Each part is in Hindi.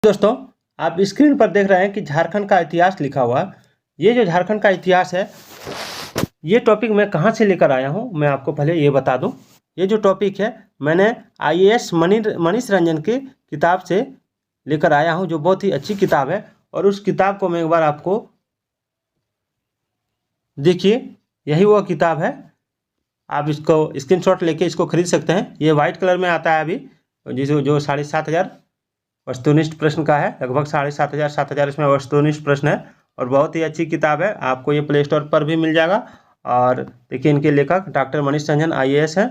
दोस्तों, आप स्क्रीन पर देख रहे हैं कि झारखंड का इतिहास लिखा हुआ है। ये जो झारखंड का इतिहास है, ये टॉपिक मैं कहाँ से लेकर आया हूँ, मैं आपको पहले ये बता दूँ। ये जो टॉपिक है, मैंने IAS मनीष रंजन की किताब से लेकर आया हूँ, जो बहुत ही अच्छी किताब है। और उस किताब को मैं एक बार आपको देखिए, यही वो किताब है। आप इसको स्क्रीनशॉट लेके इसको खरीद सकते हैं। ये वाइट कलर में आता है अभी, जो 7,500 वस्तुनिष्ठ प्रश्न का है। लगभग 7,500 इसमें वस्तुनिष्ठ प्रश्न है और बहुत ही अच्छी किताब है। आपको ये प्ले स्टोर पर भी मिल जाएगा। और देखिए, इनके लेखक डॉक्टर मनीष रंजन IAS हैं,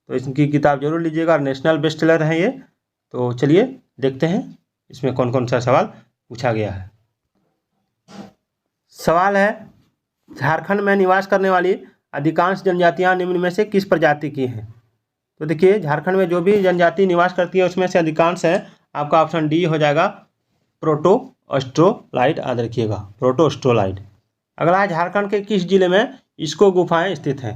तो इनकी किताब जरूर लीजिएगा। और नेशनल बेस्ट सेलर है ये। तो चलिए देखते हैं इसमें कौन कौन सा सवाल पूछा गया है। सवाल है, झारखंड में निवास करने वाली अधिकांश जनजातियां निम्न में से किस प्रजाति की हैं? तो देखिए, झारखंड में जो भी जनजाति निवास करती है उसमें से अधिकांश है, आपका ऑप्शन डी हो जाएगा, प्रोटो ऑस्ट्रोलाइड। याद रखिएगा, प्रोटो ऑस्ट्रोलाइड। अगला है, झारखंड के किस जिले में इस्को गुफाएं स्थित हैं?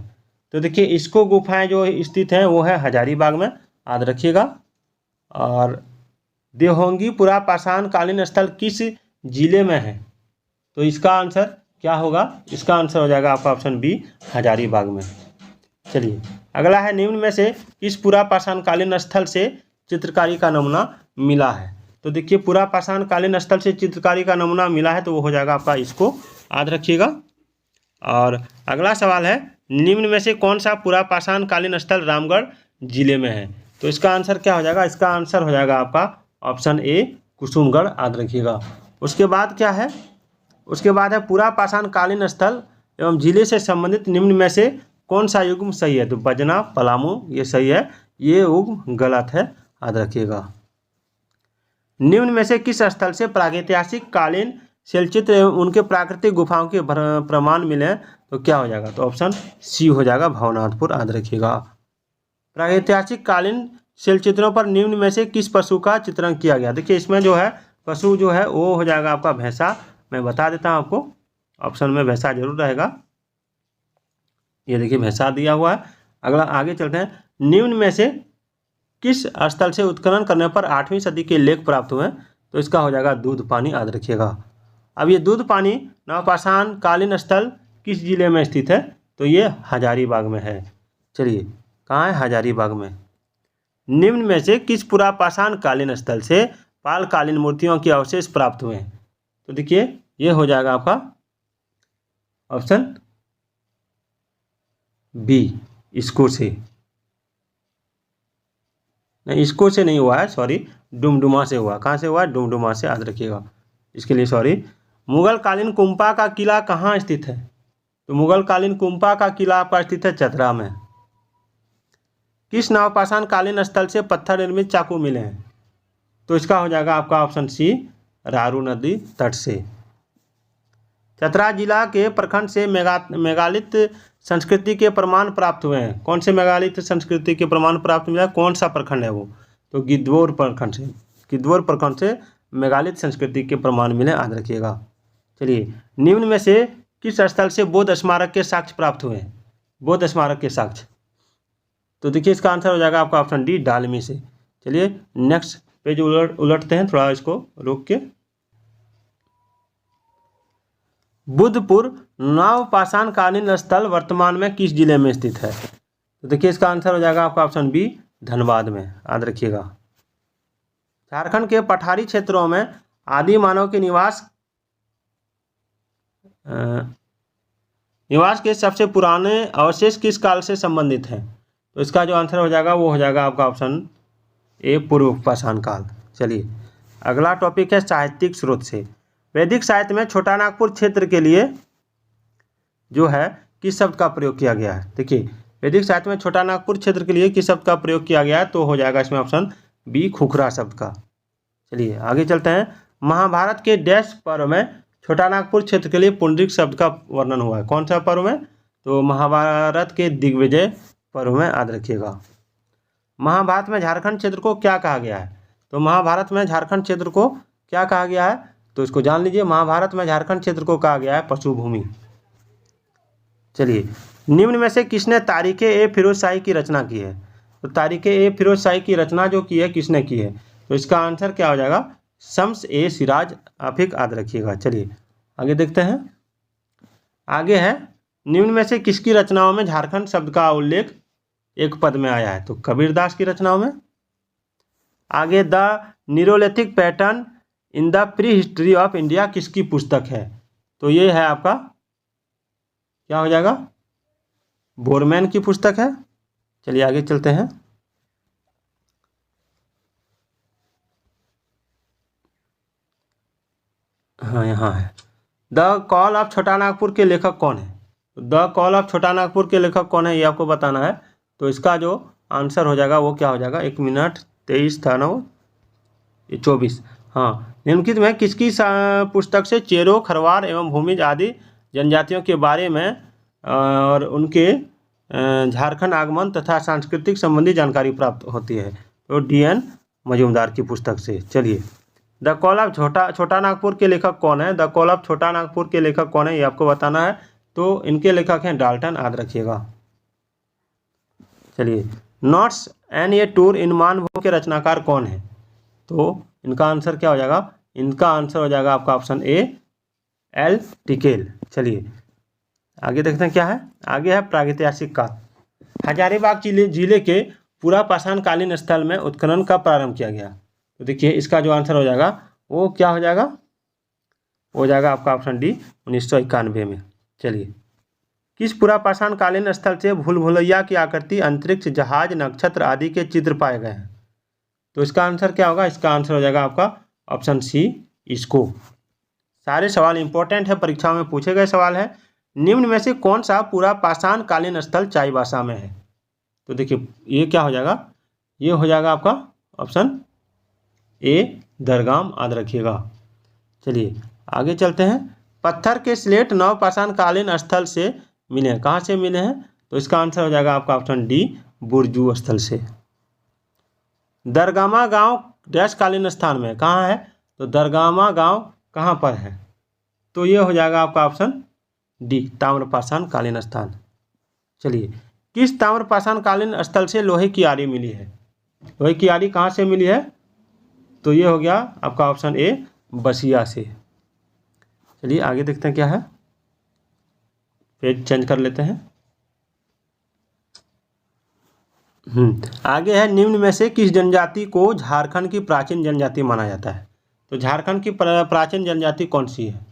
तो देखिए, इस्को गुफाएं जो स्थित हैं वो है हजारीबाग में। याद रखिएगा। और देहोंगी पुरापाषाण कालीन स्थल किस जिले में है? तो इसका आंसर क्या होगा? इसका आंसर हो जाएगा आपका ऑप्शन बी, हजारीबाग में। चलिए अगला है, निम्न में से किस पुरापाषाण कालीन स्थल से चित्रकारी का नमूना मिला है? तो देखिए, पुरापाषाण कालीन स्थल से चित्रकारी का नमूना मिला है, तो वो हो जाएगा आपका इसको। याद रखिएगा। और अगला सवाल है, निम्न में से कौन सा पुरापाषाण कालीन स्थल रामगढ़ जिले में है? तो इसका आंसर क्या हो जाएगा? इसका आंसर हो जाएगा आपका ऑप्शन ए, कुसुमगढ़। याद रखिएगा। उसके बाद क्या है? उसके बाद है, पुरापाषाण कालीन स्थल एवं जिले से संबंधित निम्न में से कौन सा युग्म सही है? तो बजना, पलामू, ये सही है। ये युग्म गलत है। याद रखिएगा। निम्न में से किस स्थल से प्रागैतिहासिक कालीन शैलचित्र एवं उनके प्राकृतिक गुफाओं के प्रमाण मिले हैं? तो क्या हो जाएगा? तो ऑप्शन सी हो जाएगा, भवनाथपुर। याद रखिएगा। प्रागैतिहासिक कालीन शैलचित्रों पर निम्न में से किस पशु का चित्रण किया गया? देखिए, इसमें जो है पशु जो है वो हो जाएगा आपका भैंसा। मैं बता देता हूँ आपको, ऑप्शन में भैंसा जरूर रहेगा। ये देखिए, भैंसा दिया हुआ है। अगला आगे चलते हैं, निम्न में से किस स्थल से उत्खनन करने पर 8वीं सदी के लेख प्राप्त हुए? तो इसका हो जाएगा दूध पानी। याद रखिएगा। अब ये दूध पानी नवपाषाण कालीन स्थल किस जिले में स्थित है? तो ये हजारीबाग में है। चलिए, कहाँ है? हजारीबाग में। निम्न में से किस पुरापाषाण कालीन स्थल से पालकालीन मूर्तियों के अवशेष प्राप्त हुए हैं? तो देखिए, ये हो जाएगा आपका ऑप्शन बी, इसको से नहीं, इसको से नहीं हुआ है, सॉरी, डुमडुमा से हुआ। कहाँ से हुआ? डुमडुमा से। याद रखिएगा, इसके लिए सॉरी। मुगल कालीन कुंपा का किला कहाँ स्थित है? तो मुगल कालीन कुंपा का किला आपका स्थित है चतरा में। किस नवपाषाण कालीन स्थल से पत्थर निर्मित चाकू मिले हैं? तो इसका हो जाएगा आपका ऑप्शन सी, रारू नदी तट से। चतरा जिला के प्रखंड से मेगालिथ संस्कृति के प्रमाण प्राप्त हुए हैं। कौन से मेगालिथ संस्कृति के प्रमाण प्राप्त हुए हैं? कौन सा प्रखंड है वो? तो गिद्धौर प्रखंड से। गिद्धौर प्रखंड से मेगालिथ संस्कृति के प्रमाण मिले। याद रखिएगा। चलिए, निम्न में से किस स्थल से बौद्ध स्मारक के साक्ष्य प्राप्त हुए हैं? बौद्ध स्मारक के साक्ष्य। तो देखिए, इसका आंसर हो जाएगा आपका ऑप्शन डी, डालमी से। चलिए नेक्स्ट पेज उलटते हैं, थोड़ा इसको रोक के। बुद्धपुर नवपाषाण कालीन स्थल वर्तमान में किस जिले में स्थित है? तो देखिए, इसका आंसर हो जाएगा आपका ऑप्शन बी, धनबाद में। याद रखिएगा। झारखंड के पठारी क्षेत्रों में आदि मानव के निवास के सबसे पुराने अवशेष किस काल से संबंधित हैं? तो इसका जो आंसर हो जाएगा वो हो जाएगा आपका ऑप्शन ए, पूर्व पाषाण काल। चलिए अगला टॉपिक है, साहित्यिक स्रोत से। वैदिक साहित्य में छोटा नागपुर क्षेत्र के लिए जो है किस शब्द का प्रयोग किया गया है? देखिए, वैदिक साहित्य में छोटा नागपुर क्षेत्र के लिए किस शब्द का प्रयोग किया गया है? तो हो जाएगा इसमें ऑप्शन बी, खुखरा शब्द का। चलिए आगे चलते हैं। महाभारत के डैश पर्व में छोटा नागपुर क्षेत्र के लिए पुंडरीक शब्द का वर्णन हुआ है। कौन सा पर्व में? तो महाभारत के दिग्विजय पर्व में। याद रखिएगा। महाभारत में झारखंड क्षेत्र को क्या कहा गया है? तो महाभारत में झारखंड क्षेत्र को क्या कहा गया है? तो इसको जान लीजिए। महाभारत में झारखंड क्षेत्र को कहा गया है पशु भूमि। चलिए, निम्न में से किसने तारीखे ए फिरोज शाही की रचना की है? तो तारीखे ए फिरोज शाही की रचना जो की है किसने की है? तो इसका आंसर क्या हो जाएगा? शम्स ए सिराज, आप एक याद रखिएगा। चलिए आगे देखते हैं। आगे है, निम्न में से किसकी रचनाओं में झारखंड शब्द का उल्लेख एक पद में आया है? तो कबीरदास की रचनाओं में। आगे, the neolithic pattern in the prehistory of India किसकी पुस्तक है? तो ये है आपका क्या हो जाएगा? बोरमैन की पुस्तक है। चलिए आगे चलते हैं। हाँ, यहाँ है, द कॉल ऑफ छोटा नागपुर के लेखक कौन है? द कॉल ऑफ छोटा नागपुर के लेखक कौन है, ये आपको बताना है। तो इसका जो आंसर हो जाएगा वो क्या हो जाएगा? 1 मिनट 23 था ना, वो 24। हाँ, निम्नलिखित में किसकी पुस्तक से चेरो, खरवार एवं भूमिज आदि जनजातियों के बारे में और उनके झारखंड आगमन तथा सांस्कृतिक संबंधी जानकारी प्राप्त होती है? तो DN मजूमदार की पुस्तक से। चलिए, द कॉल ऑफ छोटा नागपुर के लेखक कौन है? द कॉल ऑफ छोटा नागपुर के लेखक कौन है, ये आपको बताना है। तो इनके लेखक हैं डाल्टन, याद रखिएगा। चलिए, notes and a tour in Manbhumi के रचनाकार कौन है? तो इनका आंसर क्या हो जाएगा? इनका आंसर हो जाएगा आपका ऑप्शन ए, L टिकेल। चलिए आगे देखते हैं क्या है। आगे है प्रागैतिहासिक काल। हजारीबाग जिले के पूरा पाषाणकालीन स्थल में उत्खनन का प्रारंभ किया गया? तो देखिए इसका जो आंसर हो जाएगा वो क्या हो जाएगा? हो जाएगा आपका ऑप्शन डी, 1991 में। चलिए, किस पूरा पाषाणकालीन स्थल से भूल भुलैया की आकृति, अंतरिक्ष, जहाज, नक्षत्र आदि के चित्र पाए गए हैं? तो इसका आंसर क्या होगा? इसका आंसर हो जाएगा आपका ऑप्शन सी, इसको। सारे सवाल इंपॉर्टेंट है, परीक्षाओं में पूछे गए सवाल है। निम्न में से कौन सा पूरा पाषाणकालीन स्थल चाईबासा में है? तो देखिए ये क्या हो जाएगा? ये हो जाएगा आपका ऑप्शन ए, दरगाम, याद रखिएगा। चलिए आगे चलते हैं। पत्थर के स्लेट नव पाषाणकालीन स्थल से मिले हैं, कहाँ से मिले हैं? तो इसका आंसर हो जाएगा आपका ऑप्शन डी, बुरजू स्थल से। दरगामा गांव डैश कालीन स्थान में कहाँ है? तो दरगामा गांव कहाँ पर है? तो ये हो जाएगा आपका ऑप्शन डी, ताम्रपाषाण कालीन स्थान। चलिए, किस ताम्रपाषाण कालीन स्थल से लोहे की आरी मिली है? लोहे की आरी कहाँ से मिली है? तो ये हो गया आपका ऑप्शन ए, बसिया से। चलिए आगे देखते हैं क्या है, पेज चेंज कर लेते हैं। आगे है, निम्न में से किस जनजाति को झारखंड की प्राचीन जनजाति माना जाता है? तो झारखंड की प्राचीन जनजाति कौन सी है?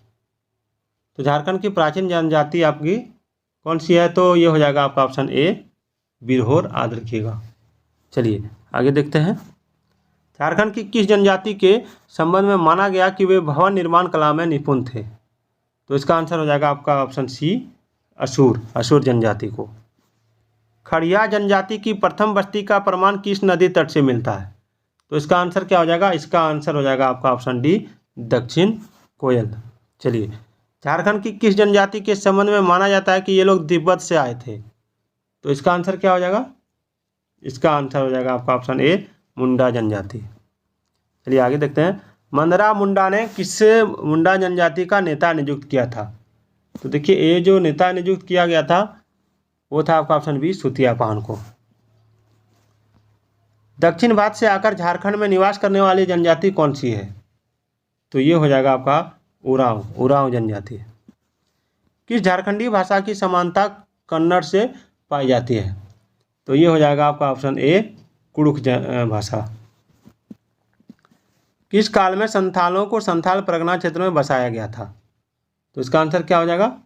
तो झारखंड की प्राचीन जनजाति आपकी कौन सी है? तो ये हो जाएगा आपका ऑप्शन ए, बिरहोर, याद रखिएगा। चलिए आगे देखते हैं। झारखंड की किस जनजाति के संबंध में माना गया कि वे भवन निर्माण कला में निपुण थे? तो इसका आंसर हो जाएगा आपका ऑप्शन सी, असुर जनजाति को। खड़िया जनजाति की प्रथम बस्ती का प्रमाण किस नदी तट से मिलता है? तो इसका आंसर क्या हो जाएगा? इसका आंसर हो जाएगा आपका ऑप्शन डी, दक्षिण कोयल। चलिए, झारखंड की किस जनजाति के संबंध में माना जाता है कि ये लोग तिब्बत से आए थे? तो इसका आंसर क्या हो जाएगा? इसका आंसर हो जाएगा आपका ऑप्शन ए, मुंडा जनजाति। चलिए आगे देखते हैं। मंदरा मुंडा ने किससे मुंडा जनजाति का नेता नियुक्त किया था? तो देखिए ये जो नेता नियुक्त किया गया था वो था आपका ऑप्शन बी, सुतिया पान को। दक्षिण भारत से आकर झारखंड में निवास करने वाली जनजाति कौन सी है? तो ये हो जाएगा आपका उरांव जनजाति। किस झारखंडी भाषा की समानता कन्नड़ से पाई जाती है? तो ये हो जाएगा आपका ऑप्शन ए, कुड़ुख भाषा। किस काल में संथालों को संथाल परगना क्षेत्र में बसाया गया था? तो इसका आंसर क्या हो जाएगा?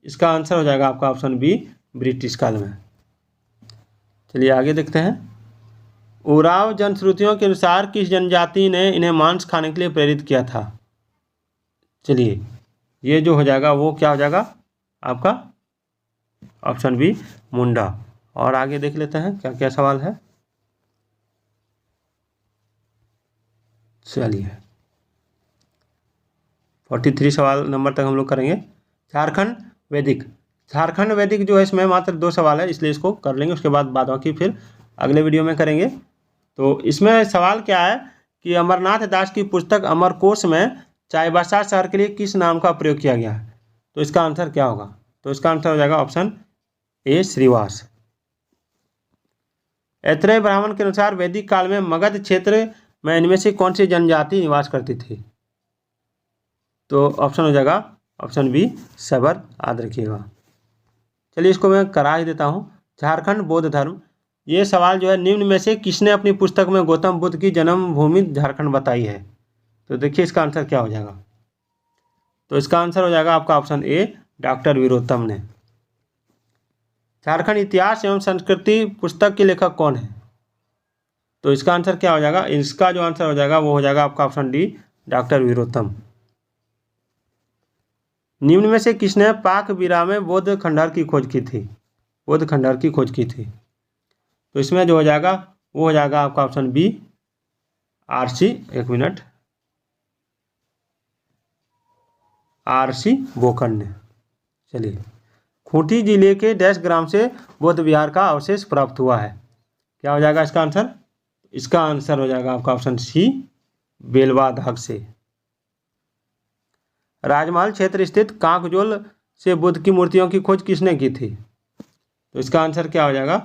इसका आंसर हो जाएगा आपका ऑप्शन बी, ब्रिटिश काल में। चलिए आगे देखते हैं। उराव जनश्रुतियों के अनुसार किस जनजाति ने इन्हें मांस खाने के लिए प्रेरित किया था? चलिए ये जो हो जाएगा वो क्या हो जाएगा आपका ऑप्शन बी, मुंडा। और आगे देख लेते हैं क्या क्या सवाल है। चलिए 43 सवाल नंबर तक हम लोग करेंगे। झारखंड वैदिक जो है इसमें मात्र 2 सवाल है, इसलिए इसको कर लेंगे, उसके बाद बाकी फिर अगले वीडियो में करेंगे। तो इसमें सवाल क्या है कि अमरनाथ दास की पुस्तक अमरकोश में चाईबासा शहर के लिए किस नाम का प्रयोग किया गया है? तो इसका आंसर क्या होगा? तो इसका आंसर हो जाएगा ऑप्शन ए, श्रीवास। ऐत्रेय ब्राह्मण के अनुसार वैदिक काल में मगध क्षेत्र में इनमें से कौन सी जनजाति निवास करती थी? तो ऑप्शन हो जाएगा ऑप्शन बी सबर, याद रखिएगा। चलिए इसको मैं करा ही देता हूँ। झारखंड बौद्ध धर्म, ये सवाल जो है निम्न में से किसने अपनी पुस्तक में गौतम बुद्ध की जन्मभूमि झारखंड बताई है? तो देखिए इसका आंसर क्या हो जाएगा। तो इसका आंसर हो जाएगा आपका ऑप्शन ए डॉक्टर वीरोत्तम ने। झारखंड इतिहास एवं संस्कृति पुस्तक के लेखक कौन है? तो इसका आंसर क्या हो जाएगा? इसका जो आंसर हो जाएगा वो हो जाएगा आपका ऑप्शन डी डॉक्टर वीरोत्तम। निम्न में से किसने पाक बिरा में बौद्ध खंडहर की खोज की थी? बौद्ध खंडहर की खोज की थी। तो इसमें जो हो जाएगा वो हो जाएगा आपका ऑप्शन बी आरसी, एक मिनट, आरसी बोकन ने। चलिए, खूंटी जिले के डैश ग्राम से बौद्ध विहार का अवशेष प्राप्त हुआ है। क्या हो जाएगा इसका आंसर? इसका आंसर हो जाएगा आपका ऑप्शन सी बेलवाधाग से। राजमहल क्षेत्र स्थित कांकजोल से बुद्ध की मूर्तियों की खोज किसने की थी? तो इसका आंसर क्या हो जाएगा?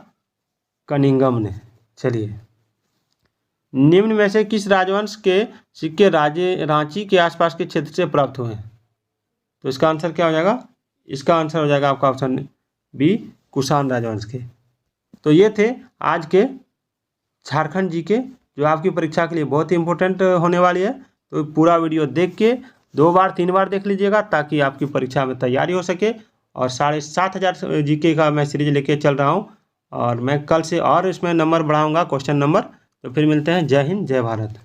कनिंगम ने। चलिए, निम्न में से किस राजवंश के सिक्के रांची के आसपास के क्षेत्र से प्राप्त हुए हैं? तो इसका आंसर क्या हो जाएगा? इसका आंसर हो जाएगा आपका ऑप्शन बी कुषाण राजवंश के। तो ये थे आज के झारखंड जी के, जो आपकी परीक्षा के लिए बहुत ही इंपॉर्टेंट होने वाली है। तो पूरा वीडियो देख के 2 बार 3 बार देख लीजिएगा ताकि आपकी परीक्षा में तैयारी हो सके। और 7,500 जीके का मैं सीरीज लेके चल रहा हूँ और मैं कल से और इसमें नंबर बढ़ाऊँगा, क्वेश्चन नंबर। तो फिर मिलते हैं। जय हिंद, जय भारत।